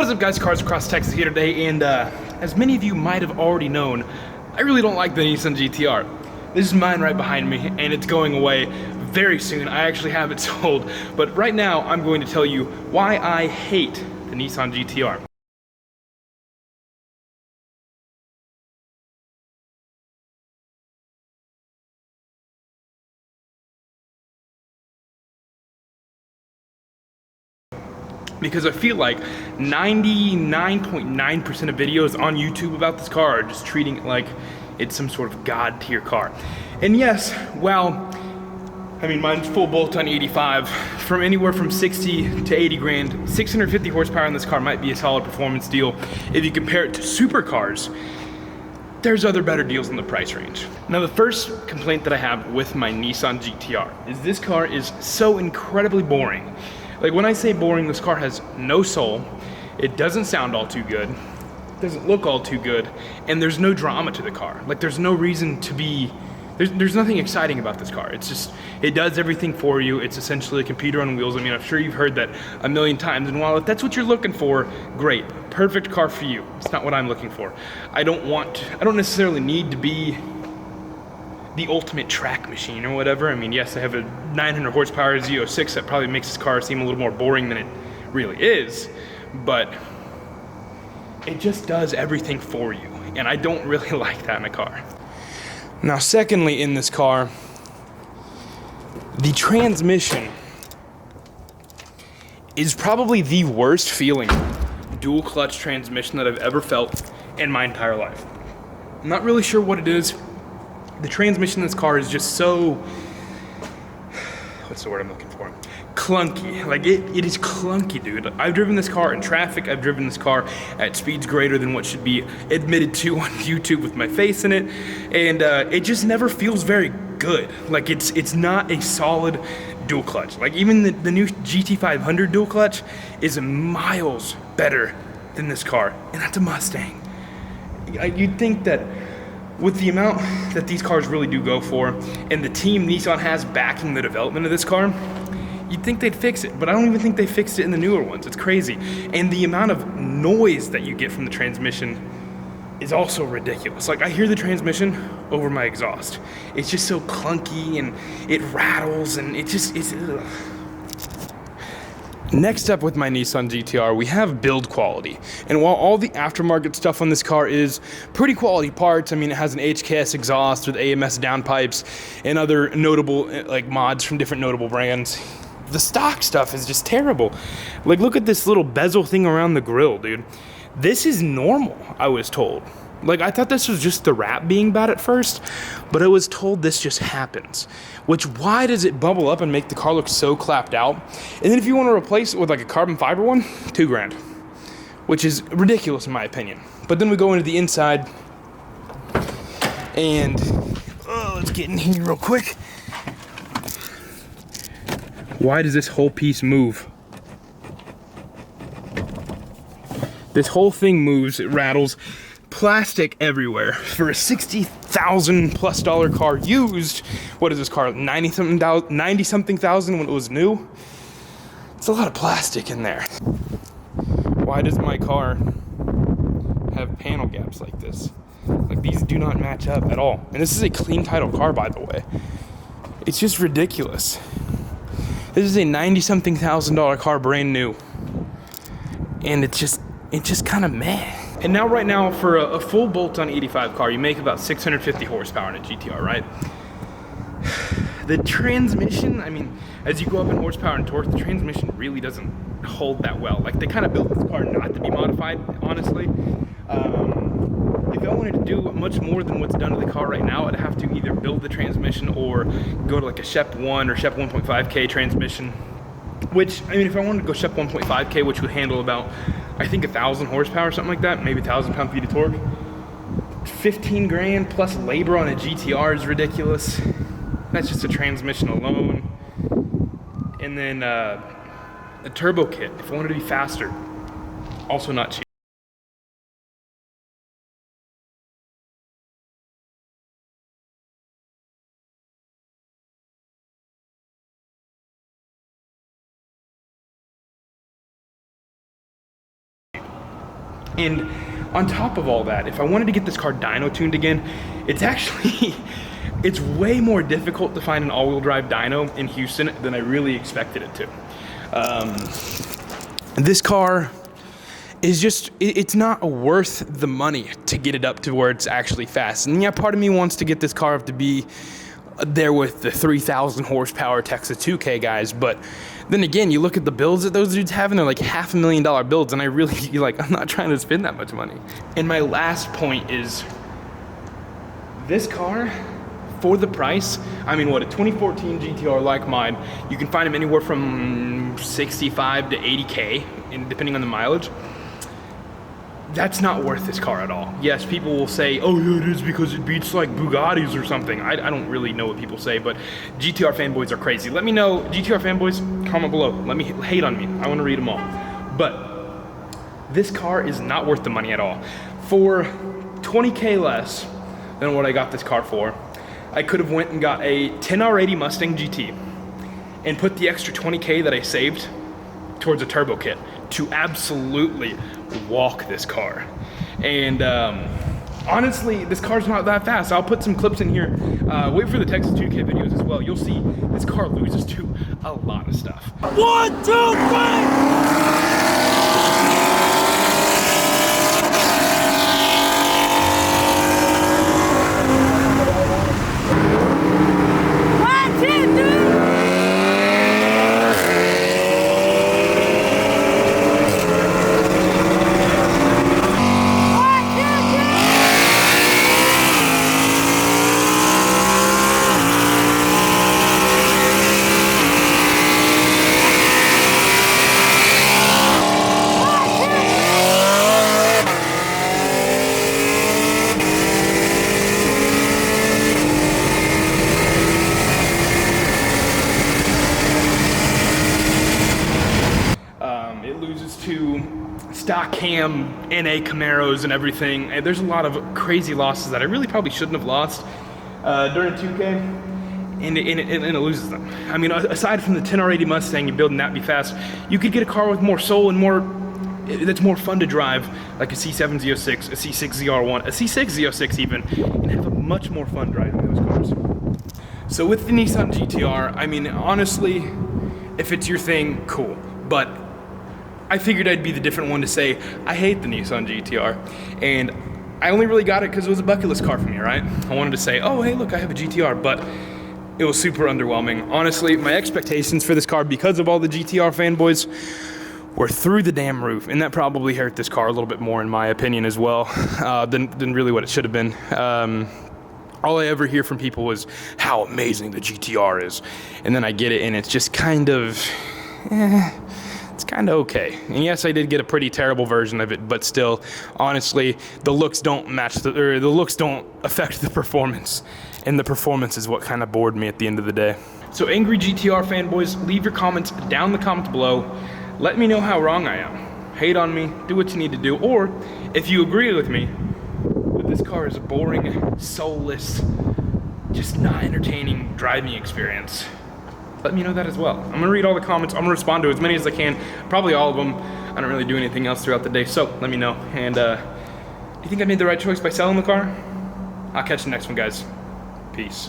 What is up, guys? Cars Across Texas here today, and as many of you might have already known, I really don't like the Nissan GTR. This is mine right behind me, and it's going away very soon. I actually have it sold, but right now I'm going to tell you why I hate the Nissan GTR. Because I feel like 99.9% of videos on YouTube about this car are just treating it like it's some sort of god tier car. And yes, well, I mean, mine's full bolt-on 85, from anywhere from 60 to 80 grand. 650 horsepower in this car might be a solid performance deal. If you compare it to supercars, there's other better deals in the price range. Now, the first complaint that I have with my Nissan GTR is this car is so incredibly boring. Like, when I say boring, this car has no soul, it doesn't sound all too good, doesn't look all too good, and there's no drama to the car. Like, there's no reason to be, there's nothing exciting about this car. It's just, it does everything for you. It's essentially a computer on wheels. I mean, I'm sure you've heard that a million times, and while if that's what you're looking for, great, perfect car for you. It's not what I'm looking for. I don't necessarily need to be the ultimate track machine or whatever. I mean, yes, I have a 900 horsepower Z06 that probably makes this car seem a little more boring than it really is, but it just does everything for you, and I don't really like that in a car. Now, secondly, in this car, the transmission is probably the worst feeling dual clutch transmission that I've ever felt in my entire life. I'm not really sure what it is. The transmission in this car is just so, what's the word I'm looking for? Clunky. Like, it is clunky, dude. I've driven this car in traffic. I've driven this car at speeds greater than what should be admitted to on YouTube with my face in it. And it just never feels very good. Like, it's not a solid dual clutch. Like, even the new GT500 dual clutch is miles better than this car. And that's a Mustang. You'd think that with the amount that these cars really do go for, and the team Nissan has backing the development of this car, you'd think they'd fix it, but I don't even think they fixed it in the newer ones. It's crazy. And the amount of noise that you get from the transmission is also ridiculous. Like, I hear the transmission over my exhaust. It's just so clunky, and it rattles, and it's ugh. Next up with my Nissan GTR, we have build quality. And while all the aftermarket stuff on this car is pretty quality parts, I mean, it has an HKS exhaust with AMS downpipes and other notable like mods from different notable brands, the stock stuff is just terrible. Like, look at this little bezel thing around the grill, dude. This is normal, I was told. Like, I thought this was just the wrap being bad at first, but I was told this just happens. Which, why does it bubble up and make the car look so clapped out? And then if you want to replace it with like a carbon fiber one, $2 grand. Which is ridiculous in my opinion. But then we go into the inside, and let's get in here real quick. Why does this whole piece move? This whole thing moves, it rattles. Plastic everywhere for a $60,000 plus car used. What is this car, 90-something thousand when it was new? It's a lot of plastic in there. Why does my car have panel gaps like this? Like, these do not match up at all. And this is a clean title car, by the way. It's just ridiculous. This is a 90-something thousand car, brand new, and it's just kind of meh. And now, right now, for a full bolt-on 85 car, you make about 650 horsepower in a GTR, right? The transmission, I mean, as you go up in horsepower and torque, the transmission really doesn't hold that well. Like, they kind of built this car not to be modified, honestly. If I wanted to do much more than what's done to the car right now, I'd have to either build the transmission or go to like a Shep 1 or Shep 1.5K transmission. Which, I mean, if I wanted to go Shep 1.5K, which would handle about, I think, 1,000 horsepower or something like that, maybe 1,000 pound-feet of torque, 15 grand plus labor on a GTR is ridiculous. That's just a transmission alone. And then a turbo kit, if I wanted to be faster, also not cheap. And on top of all that, if I wanted to get this car dyno tuned again, it's actually, it's way more difficult to find an all-wheel drive dyno in Houston than I really expected it to. This car is just, it's not worth the money to get it up to where it's actually fast. And yeah, part of me wants to get this car up to be there with the 3,000 horsepower Texas 2K guys, but then again, you look at the builds that those dudes have and they're like $500,000 builds, and I really, I'm not trying to spend that much money. And my last point is, this car, for the price, I mean, what, a 2014 GTR like mine, you can find them anywhere from 65 to 80K, depending on the mileage. That's not worth this car at all. Yes, people will say, oh yeah, it is because it beats like Bugattis or something. I don't really know what people say, but GTR fanboys are crazy. Let me know, GTR fanboys, comment below. Let me hate on me. I want to read them all. But this car is not worth the money at all. For 20K less than what I got this car for, I could have went and got a 10R80 Mustang GT and put the extra 20K that I saved towards a turbo kit to absolutely walk this car. And honestly, this car's not that fast. I'll put some clips in here. Wait for the Texas 2K videos as well. You'll see this car loses to a lot of stuff. 1, 2, 3! Stock cam NA Camaros and everything. And there's a lot of crazy losses that I really probably shouldn't have lost during 2K, and it loses them. I mean, aside from the 10R80 Mustang and building that be fast, you could get a car with more soul and more, that's more fun to drive, like a C7 Z06, a C6 ZR1, a C6 Z06 even, and have a much more fun driving those cars. So with the Nissan GTR, I mean, honestly, if it's your thing, cool. But I figured I'd be the different one to say, I hate the Nissan GTR. And I only really got it because it was a bucket list car for me, right? I wanted to say, oh, hey, look, I have a GTR, but it was super underwhelming. Honestly, my expectations for this car, because of all the GTR fanboys, were through the damn roof. And that probably hurt this car a little bit more, in my opinion, as well, than really what it should have been. All I ever hear from people is how amazing the GTR is. And then I get it, and it's just kind of, it's kind of okay. And yes, I did get a pretty terrible version of it, but still, honestly, the looks don't match the looks don't affect the performance, and the performance is what kind of bored me at the end of the day. So angry GTR fanboys, leave your comments down in the comments below. Let me know how wrong I am. Hate on me, do what you need to do, or if you agree with me, that this car is a boring, soulless, just not entertaining driving experience, let me know that as well. I'm gonna read all the comments. I'm gonna respond to as many as I can, probably all of them. I don't really do anything else throughout the day, so let me know. And do you think I made the right choice by selling the car? I'll catch you next one, guys. Peace.